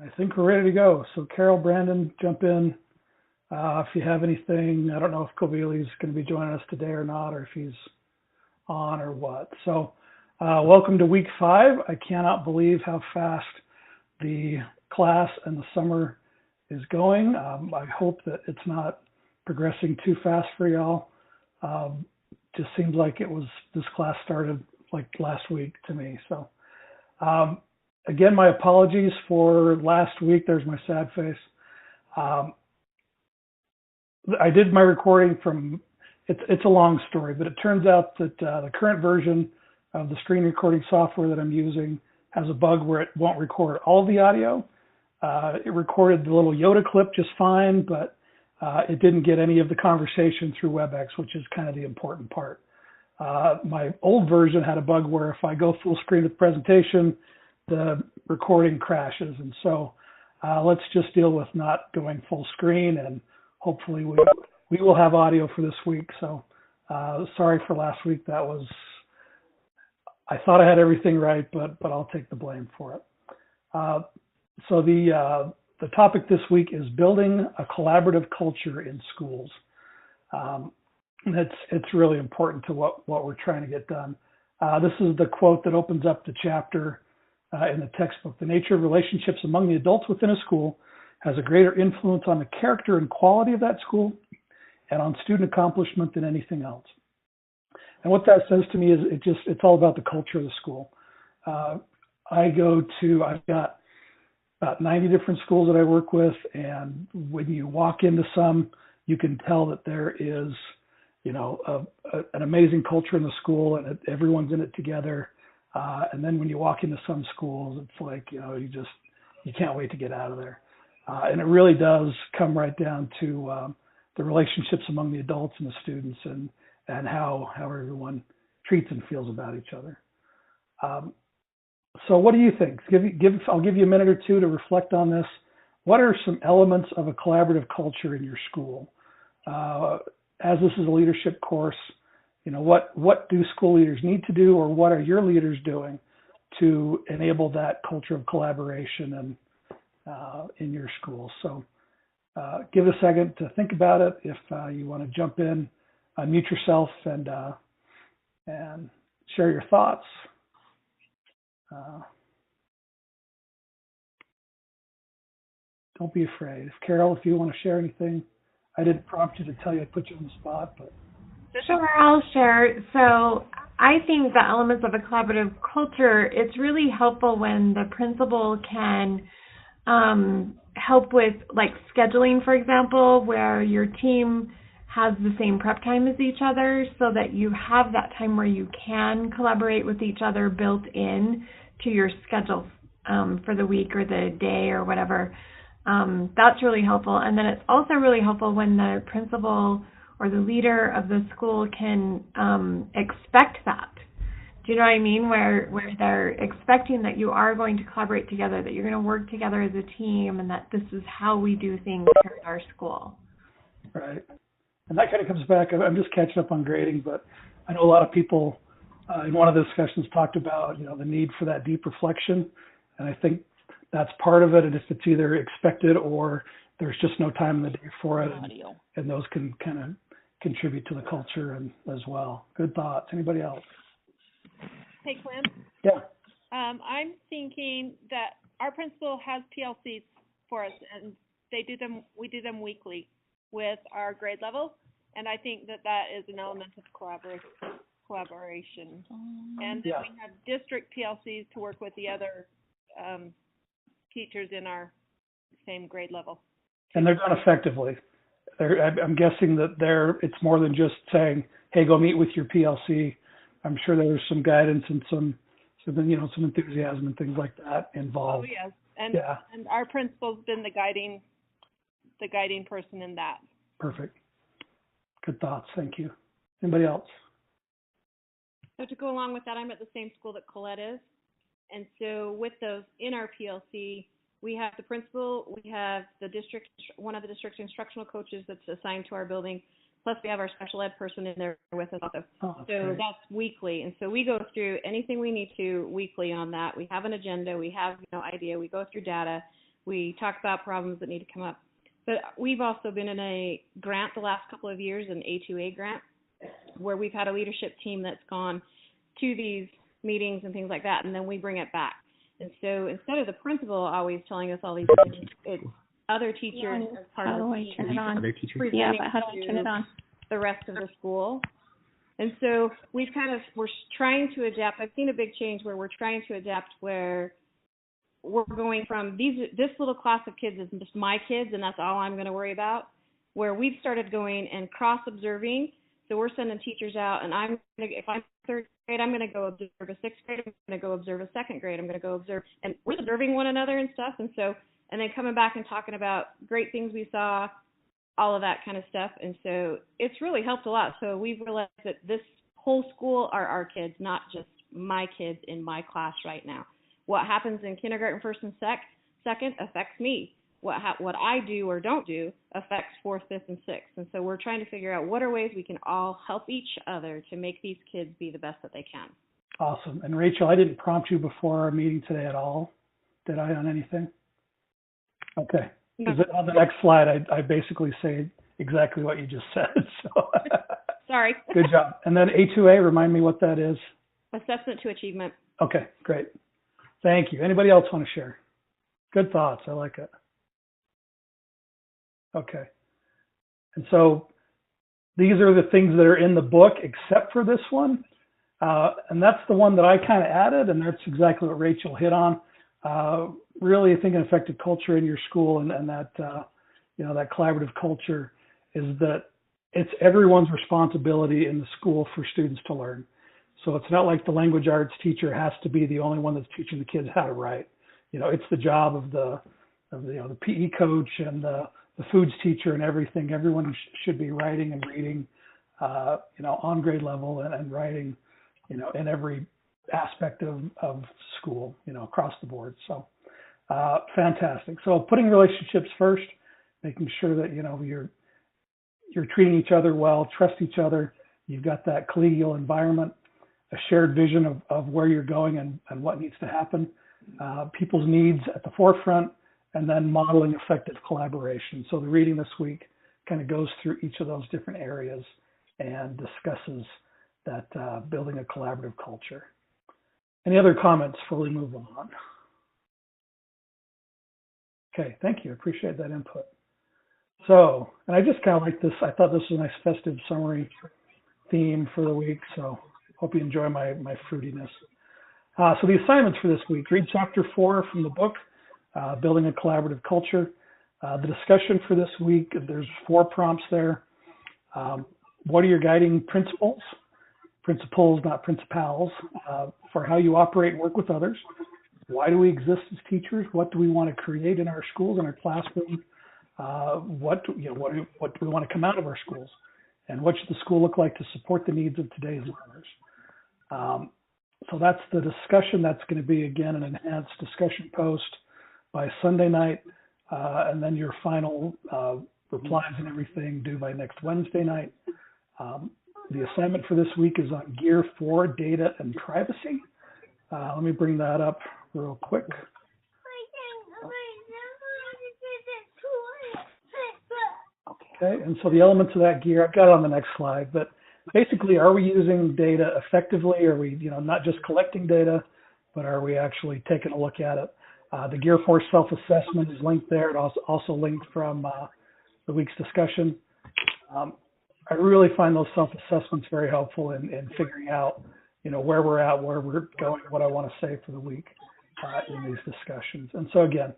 I think we're ready to go. So Carol, Brandon, jump in. If you have anything, I don't know if Kobili's going to be joining us today or not, or if he's on or what. So welcome to week 5. I cannot believe how fast the class and the summer is going. I hope that it's not progressing too fast for y'all. Just seems like this class started like last week to me. So again, my apologies for last week. There's my sad face. I did my recording from, it's a long story, but it turns out that the current version of the screen recording software that I'm using has a bug where it won't record all of the audio. It recorded the little Yoda clip just fine, but it didn't get any of the conversation through WebEx, which is kind of the important part. My old version had a bug where if I go full screen with the presentation, the recording crashes. And so let's just deal with not going full screen, and hopefully we will have audio for this week. So sorry for last week. I thought I had everything right, but I'll take the blame for it. So the topic this week is building a collaborative culture in schools. It's really important to what we're trying to get done. This is the quote that opens up the chapter in the textbook. The nature of relationships among the adults within a school has a greater influence on the character and quality of that school and on student accomplishment than anything else. And what that says to me is it's all about the culture of the school. I've got about 90 different schools that I work with, and when you walk into some, you can tell that there is, an amazing culture in the school, and everyone's in it together. And then when you walk into some schools, it's like, you can't wait to get out of there. And it really does come right down to the relationships among the adults and the students, and how everyone treats and feels about each other. So what do you think? I'll give you a minute or two to reflect on this. What are some elements of a collaborative culture in your school? As this is a leadership course, what do school leaders need to do, or what are your leaders doing to enable that culture of collaboration and in your school? So give it a second to think about it. If you want to jump in, unmute yourself and share your thoughts. Don't be afraid. Carol, if you want to share anything, I didn't prompt you to tell you I put you on the spot, but. Sure, I'll share. So I think the elements of a collaborative culture, it's really helpful when the principal can help with like scheduling, for example, where your team has the same prep time as each other, so that you have that time where you can collaborate with each other built in to your schedule for the week or the day or whatever. That's really helpful. And then it's also really helpful when the principal or the leader of the school can expect that. Do you know what I mean? Where they're expecting that you are going to collaborate together, that you're going to work together as a team, and that this is how we do things here at our school. Right. And that kind of comes back, I'm just catching up on grading, but I know a lot of people in one of the discussions talked about, the need for that deep reflection. And I think that's part of it. And if it's either expected or there's just no time in the day for it, and those can kind of contribute to the culture and as well. Good thoughts. Anybody else? Hey, Clint. Yeah. I'm thinking that our principal has PLCs for us, and we do them weekly with our grade level, and I think that is an element of collaboration. And then we have district PLCs to work with the other teachers in our same grade level. And they're done effectively. I'm guessing that it's more than just saying, hey, go meet with your PLC. I'm sure there's some guidance and some enthusiasm and things like that involved. Oh, yes. And our principal's been the guiding person in that. Perfect. Good thoughts. Thank you. Anybody else? So to go along with that, I'm at the same school that Colette is. And so with those in our PLC, we have the principal, we have one of the district instructional coaches that's assigned to our building, plus we have our special ed person in there with us also. So that's weekly. And so we go through anything we need to weekly on that. We have an agenda, we have idea, we go through data, We talk about problems that need to come up. But we've also been in a grant the last couple of years, an A2A grant, where we've had a leadership team that's gone to these meetings and things like that, and then we bring it back. And so instead of the principal always telling us all these things, it's other teachers as part of the team presenting to the rest of the school. And so we're trying to adapt. I've seen a big change where we're trying to adapt, where we're going from this little class of kids is just my kids and that's all I'm going to worry about, where we've started going and cross-observing. So we're sending teachers out, and if I'm third grade, I'm going to go observe a sixth grade, I'm going to go observe a second grade, I'm going to go observe, and we're observing one another and stuff. And then coming back and talking about great things we saw, all of that kind of stuff. And so it's really helped a lot. So we've realized that this whole school are our kids, not just my kids in my class right now. What happens in kindergarten, first and second affects me. What I do or don't do affects fourth, fifth, and sixth. And so we're trying to figure out what are ways we can all help each other to make these kids be the best that they can. Awesome. And Rachel, I didn't prompt you before our meeting today at all, did I, on anything? Okay. Because on the next slide, I basically say exactly what you just said. So Sorry. Good job. And then A2A, remind me what that is. Assessment to achievement. Okay, great. Thank you. Anybody else want to share? Good thoughts. I like it. Okay. And so these are the things that are in the book except for this one. And that's the one that I kind of added, and that's exactly what Rachel hit on. Really, I think an effective culture in your school and that, that collaborative culture is that it's everyone's responsibility in the school for students to learn. So it's not like the language arts teacher has to be the only one that's teaching the kids how to write. It's the job of the PE coach and the foods teacher and everything. Everyone should be writing and reading, on grade level and writing, in every aspect of school, across the board. So fantastic. So putting relationships first, making sure that, you're treating each other well, trust each other. You've got that collegial environment, a shared vision of where you're going and what needs to happen, people's needs at the forefront, and then modeling effective collaboration. So the reading this week kind of goes through each of those different areas and discusses that building a collaborative culture. Any other comments before we move on? Okay, thank you. Appreciate that input. So, and I just kind of like this. I thought this was a nice festive summary theme for the week. So hope you enjoy my fruitiness. So the assignments for this week, read chapter 4 from the book, Building a Collaborative Culture. The discussion for this week, there's 4 prompts there. What are your guiding principles? Principles, not principals, for how you operate and work with others. Why do we exist as teachers? What do we want to create in our schools, in our classroom? What do we want to come out of our schools? And what should the school look like to support the needs of today's learners? So that's the discussion. That's going to be, again, an enhanced discussion post by Sunday night, and then your final replies and everything due by next Wednesday night. The assignment for this week is on Gear 4, Data and Privacy. Let me bring that up real quick. Okay, and so the elements of that gear, I've got it on the next slide, but basically, are we using data effectively? Are we, not just collecting data, but are we actually taking a look at it? The Gear 4 self-assessment is linked there. It also linked from the week's discussion. I really find those self-assessments very helpful in figuring out, where we're at, where we're going, what I want to say for the week in these discussions. And so again,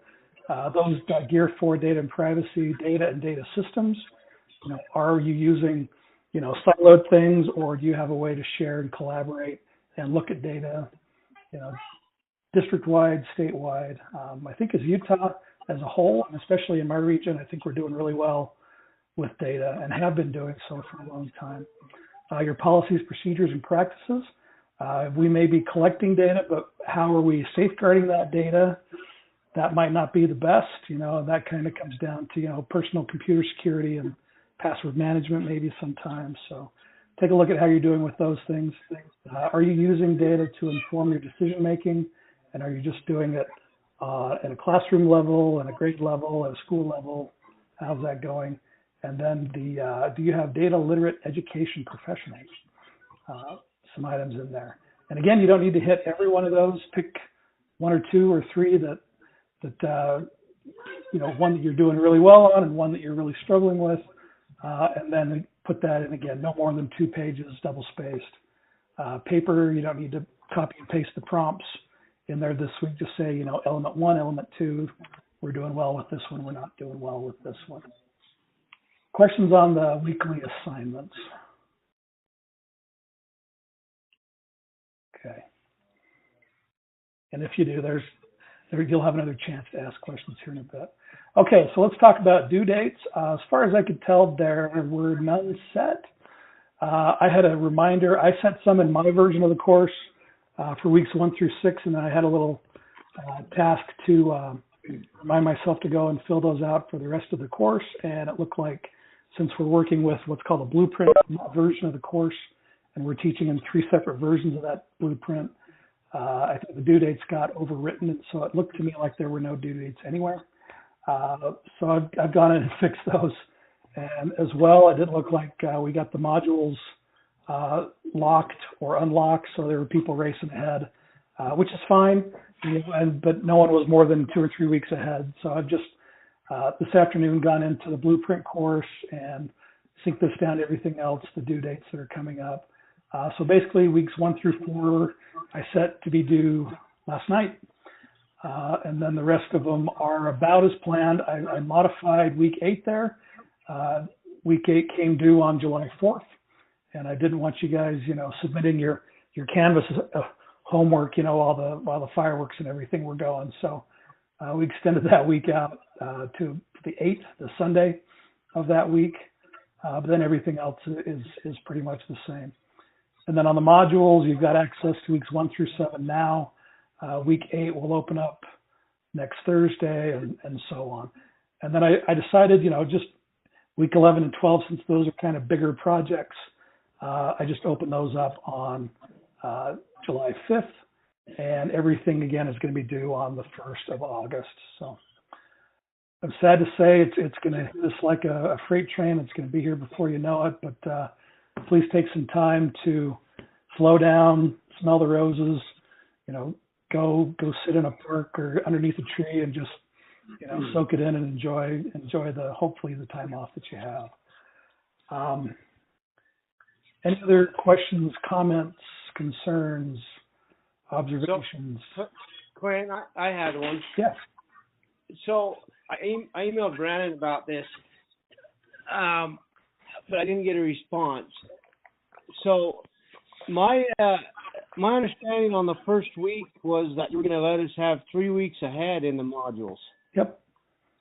those Gear 4, Data and Privacy, data and data systems. Are you using, siloed things, or do you have a way to share and collaborate and look at data, district-wide, statewide? I think as Utah as a whole, and especially in my region, I think we're doing really well with data and have been doing so for a long time. Your policies, procedures, and practices. We may be collecting data, but how are we safeguarding that data? That might not be the best, that kind of comes down to, personal computer security and password management maybe sometimes. So take a look at how you're doing with those things. Are you using data to inform your decision making? And are you just doing it at a classroom level, and a grade level, at a school level? How's that going? And then do you have data literate education professionals? Some items in there. And again, you don't need to hit every one of those. Pick one or two or three that one that you're doing really well on and one that you're really struggling with, and then put that in again. No more than 2 pages, double spaced. Paper, you don't need to copy and paste the prompts in there this week. Just say, element 1, element 2, we're doing well with this one, we're not doing well with this one. Questions on the weekly assignments? Okay. And if you do, you'll have another chance to ask questions here in a bit. Okay, so let's talk about due dates. As far as I could tell, there were none set. I had a reminder. I sent some in my version of the course for weeks 1 through 6, and then I had a little task to remind myself to go and fill those out for the rest of the course. And it looked like, since we're working with what's called a blueprint version of the course, and we're teaching in 3 separate versions of that blueprint, I think the due dates got overwritten, and so it looked to me like there were no due dates anywhere. So I've gone in and fixed those. And as well, it didn't look like we got the modules locked or unlocked, so there were people racing ahead, which is fine, but no one was more than 2 or 3 weeks ahead. So I've just this afternoon gone into the blueprint course and synced this down to everything else, the due dates that are coming up. So basically weeks 1 through 4, I set to be due last night. And then the rest of them are about as planned. I modified week 8 there. Week 8 came due on July 4th. And I didn't want you guys, submitting your Canvas homework, while the fireworks and everything were going. So we extended that week out to the 8th, the Sunday of that week. But then everything else is pretty much the same. And then on the modules, you've got access to weeks 1 through 7 now. Week 8 will open up next Thursday, and so on. And then I decided, just week 11 and 12, since those are kind of bigger projects, I just opened those up on July 5th, and everything again is going to be due on the 1st of August. So I'm sad to say it's going to hit us like a freight train. It's going to be here before you know it, but please take some time to slow down, smell the roses, go sit in a park or underneath a tree and just, soak it in and enjoy hopefully the time off that you have. Any other questions, comments, concerns, observations? So, Quinn, I had one. Yes. So I emailed Brandon about this, but I didn't get a response. So my understanding on the first week was that you were going to let us have 3 weeks ahead in the modules. Yep.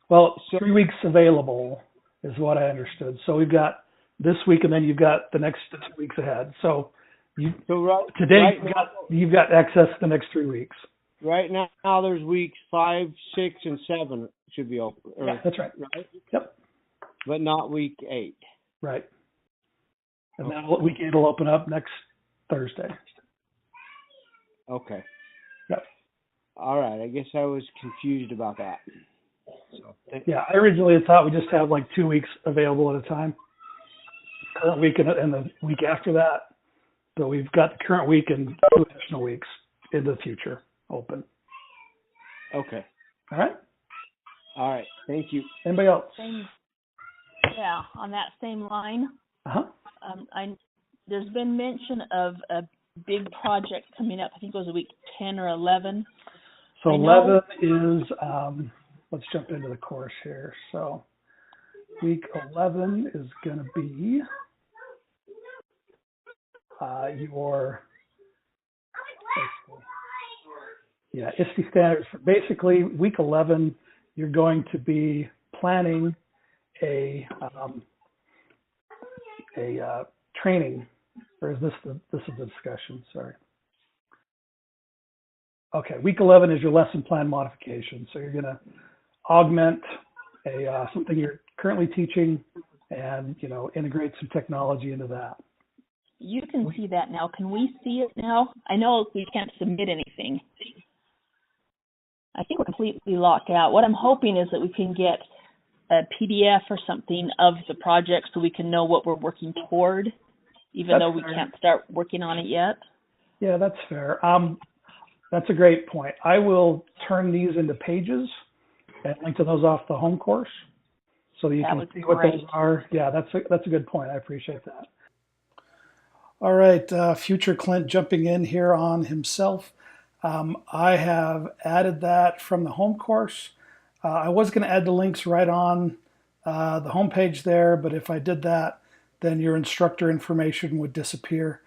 Well, 3 weeks available is what I understood. So we've got this week, and then you've got the next 2 weeks ahead. So today you've got access to the next 3 weeks. Right now there's weeks 5, 6, and 7 should be open. Yeah, that's right. Yep. But not week 8. Right. And then week 8 will open up next Thursday. Okay. Yep. All right. I guess I was confused about that. So, yeah, I originally thought we just had like 2 weeks available at a time. Current week and the week after that. But we've got the current week and 2 additional weeks in the future open. Okay. All right. All right. Thank you. Anybody else? Yeah, on that same line. Uh-huh. There's been mention of a big project coming up. I think it was week 10 or 11. So 11 is, let's jump into the course here. So week 11 is going to be ISTE standards. Basically, week 11, you're going to be planning a training, or is this is the discussion? Sorry. Okay, week 11 is your lesson plan modification. So you're going to augment something you're currently teaching, and integrate some technology into that. You can see that now. Can we see it now? I know we can't submit anything. I think we're completely locked out. What I'm hoping is that we can get a PDF or something of the project so we can know what we're working toward, even though we can't start working on it yet. Yeah, that's fair. That's a great point. I will turn these into pages and link to those off the home course so that you can see what those are. Yeah, that's a good point. I appreciate that. All right, future Clint jumping in here on himself. I have added that from the home course. I was going to add the links right on the home page there, but if I did that, then your instructor information would disappear.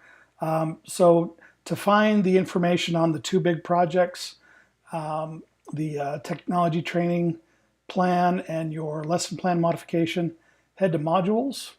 So to find the information on the two big projects, the technology training plan and your lesson plan modification, head to modules.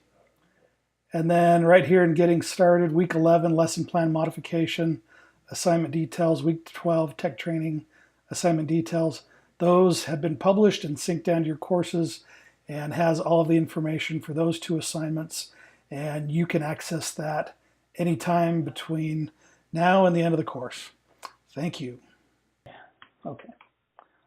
And then right here in getting started, week 11, lesson plan modification, assignment details, week 12, tech training, assignment details. Those have been published and synced down to your courses and has all of the information for those two assignments. And you can access that anytime between now and the end of the course. Thank you. Okay,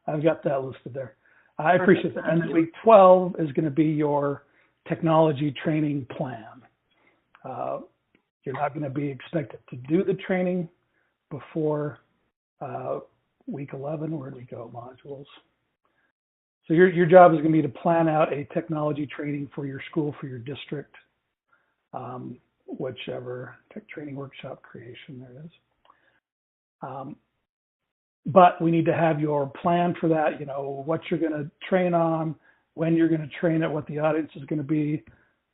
I've got that listed there. I appreciate that. And then week 12 is going to be your technology training plan. You're not going to be expected to do the training before week 11. Where do we go? Modules. So your job is going to be to plan out a technology training for your school, for your district, whichever tech training workshop creation there is. But we need to have your plan for that, you know, what you're going to train on, when you're going to train it, what the audience is going to be,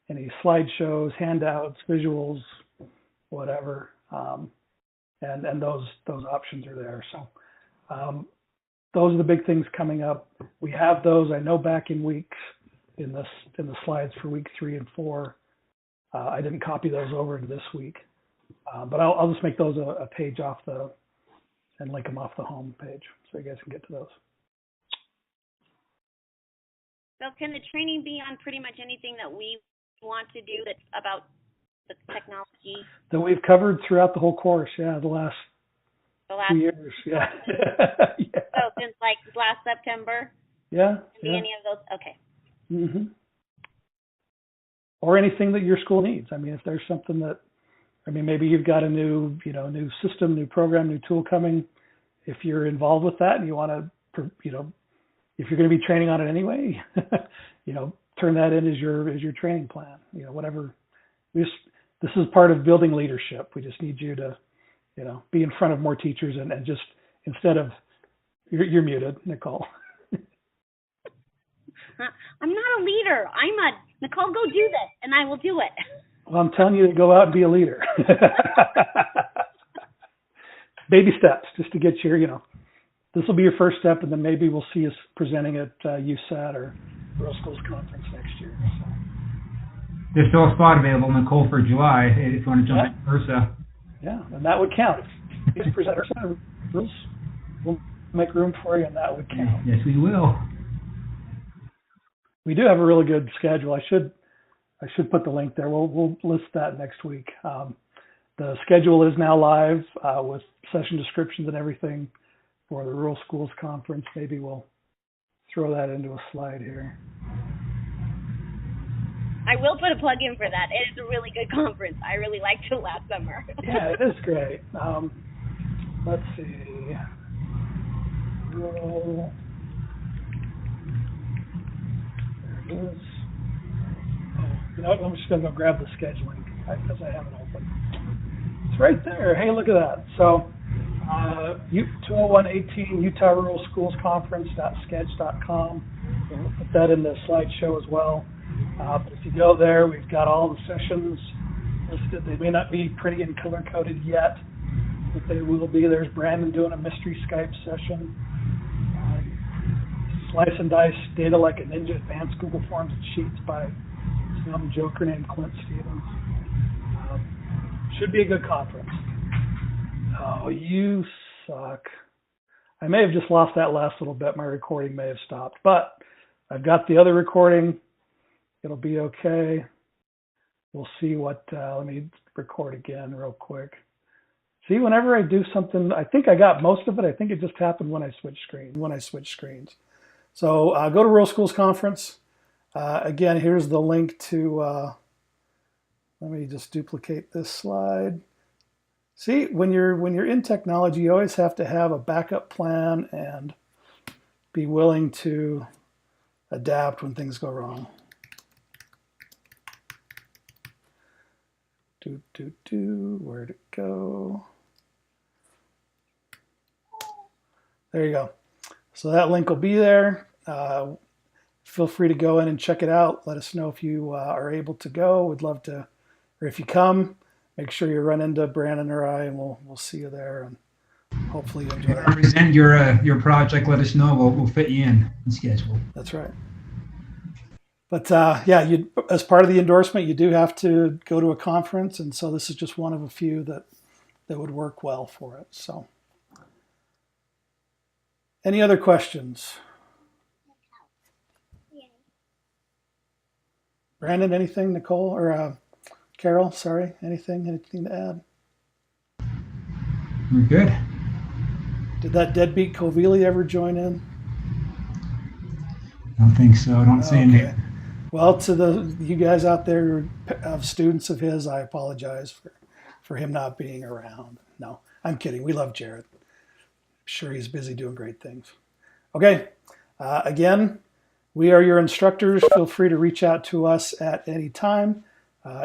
any slideshows, handouts, visuals, whatever. And those options are there. So those are the big things coming up. We have those, I know, back in weeks in the slides for week 3 and 4. I didn't copy those over to this week, but I'll just make those a page off and link them off the home page so you guys can get to those. So can the training be on pretty much anything that we want to do that's about the technology? That we've covered throughout the whole course, yeah, the last 2 years, yeah. Yeah. So since like last September? Yeah. Can be any of those? Okay. Mm-hmm. Or anything that your school needs. I mean, if there's something that, I mean, maybe you've got a new system, new program, new tool coming. If you're involved with that and you want to, if you're going to be training on it anyway, turn that in as your training plan. Whatever. This is part of building leadership. We just need you to, be in front of more teachers and just instead of you're muted, Nicole. I'm not a leader. Nicole, go do this, and I will do it. Well, I'm telling you to go out and be a leader. Baby steps, just to get your, this will be your first step, and then maybe we'll see us presenting at USAT or Rural Schools Conference next year. So. There's still a spot available, Nicole, for July, if you want to jump in Ursa. Yeah, and that would count. If you present Ursa, we'll make room for you, and that would count. Yes, we will. We do have a really good schedule. I should put the link there. We'll list that next week. The schedule is now live with session descriptions and everything for the Rural Schools Conference. Maybe we'll throw that into a slide here. I will put a plug in for that. It is a really good conference. I really liked it last summer. Yeah, it is great. Let's see. Rural. There it is. I'm just going to go grab the scheduling because I have it open. It's right there. Hey, look at that. So, 20118 Utah Rural Schools Conference.sketch.com. We'll put that in the slideshow as well. But if you go there, we've got all the sessions listed. They may not be pretty and color-coded yet, but they will be. There's Brandon doing a mystery Skype session. Slice and dice data like a ninja, advanced Google Forms and Sheets by some joker named Clint Stevens. Should be a good conference. Oh, you suck. I may have just lost that last little bit. My recording may have stopped, but I've got the other recording. It'll be okay. We'll see what, let me record again real quick. See, whenever I do something, I think I got most of it. I think it just happened when I switched screens. So go to Rural Schools Conference. Again, here's the link to, let me just duplicate this slide. See, when you're in technology, you always have to have a backup plan and be willing to adapt when things go wrong. Where'd it go? There you go. So that link will be there. Feel free to go in and check it out. Let us know if you are able to go. We'd love to, or if you come, make sure you run into Brandon or I, and we'll see you there, and hopefully you enjoy it. Present your project. Let us know. We'll fit you in schedule. That's right. But yeah, as part of the endorsement, you do have to go to a conference, and so this is just one of a few that would work well for it. So, any other questions? Brandon, anything? Nicole or Carol? Sorry, anything to add? We're good. Did that deadbeat Covili ever join in? I don't think so. I don't see any. Well, to you guys out there of students of his, I apologize for him not being around. No, I'm kidding. We love Jared. I'm sure he's busy doing great things. Okay, again, we are your instructors. Feel free to reach out to us at any time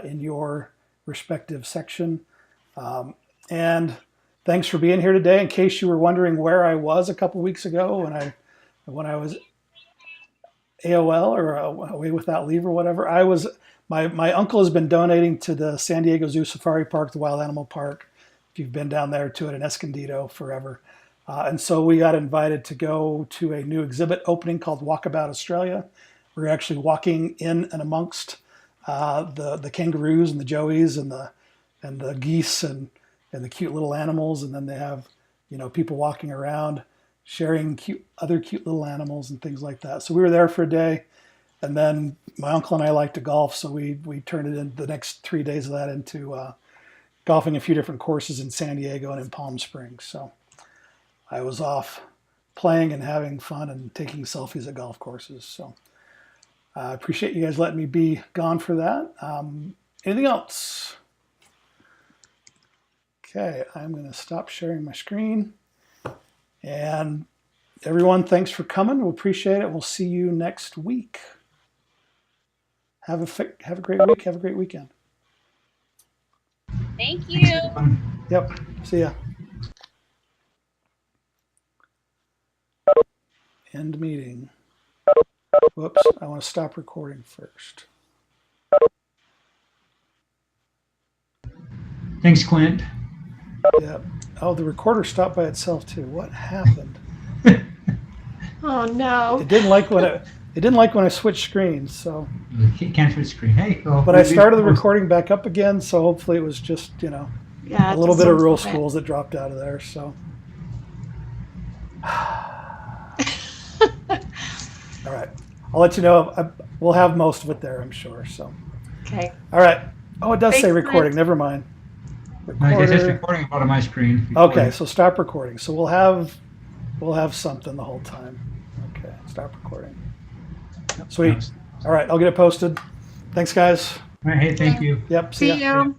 in your respective section. And thanks for being here today. In case you were wondering where I was a couple weeks ago when I was AOL or Away Without Leave or whatever, my uncle has been donating to the San Diego Zoo Safari Park, the Wild Animal Park, if you've been down there to it in Escondido forever. And so we got invited to go to a new exhibit opening called Walkabout Australia. We're actually walking in and amongst the kangaroos and the joeys and the geese and the cute little animals, and then they have people walking around sharing other cute little animals and things like that. So we were there for a day, and then my uncle and I like to golf, so we turned it in the next 3 days of that into golfing a few different courses in San Diego and in Palm Springs. So I was off playing and having fun and taking selfies at golf courses. So I appreciate you guys letting me be gone for that. Anything else? Okay, I'm going to stop sharing my screen. And everyone, thanks for coming. We appreciate it. We'll see you next week. Have a great week. Have a great weekend. Thank you. Yep. See ya. End meeting. Whoops. I want to stop recording first. Thanks, Clint. Yep. Oh, the recorder stopped by itself too. What happened? Oh no! It didn't like when I switched screens. So You can't switch screen. Hey, well, but I started the recording back up again. So hopefully it was just Yeah, a little bit of Rural Schools that dropped out of there. So all right, I'll let you know. We'll have most of it there, I'm sure. So Okay. all right. Oh, it does say Thanks, recording. Clint. Never mind. I guess it's recording in front of my screen. Okay, so stop recording. So we'll have something the whole time. Okay, stop recording. Sweet. All right, I'll get it posted. Thanks, guys. All right, hey, thank you. Yep. See you.